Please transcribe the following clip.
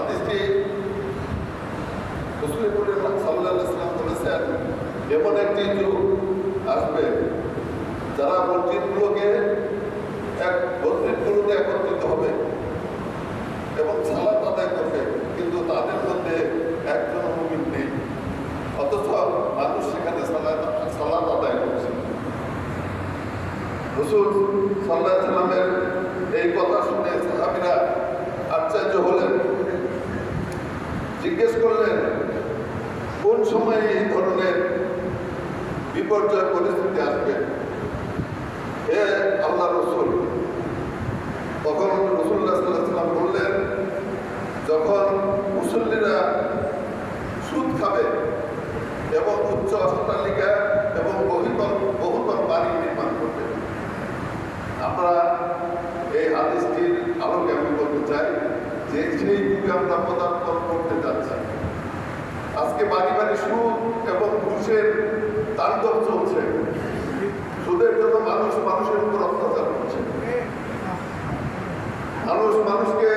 হাদিসটি রাসূল করিম সাল্লাল্লাহু আলাইহি ওয়াসাল্লাম বলেছেন, এমন একটি যুগ আসবে যারা মসজিদগুলোতে একত্রিত হবে এবং সালাত আদায় করবে, কিন্তু তাদের মধ্যে একজন মুমিন নেই, অথচ মানুষ সেখানে সালাত আদায় করছে। রাসূল সাল্লাল্লাহু আলাইহি ওয়াসাল্লামের এই কথা শুনে সাহাবীরা আশ্চর্য হলেন, জিজ্ঞেস করলেন কোন সময়ে এই ধরনের বিপর্যয় পরিস্থিতি আসবে হে আল্লাহ রসুল। তখন রাসূলুল্লাহ সাল্লাল্লাহু আলাইহি ওয়াসাল্লাম বললেন, যখন মুসল্লিরা সুদ খাবে এবং উচ্চ অট্টালিকা এবং বহুতল বাড়ি নির্মাণ করবে। আমরা এই হাদিসটির আলোকে আমি বলতে চাই যে সেই যুগে আমরা পদার্পণ করতে যাচ্ছি। আজকে বাড়ি বাড়ি সুদ এবং ঘুষের তাণ্ডব চলছে। সুদের জন্য মানুষের উপর অত্যাচার করছে, মানুষকে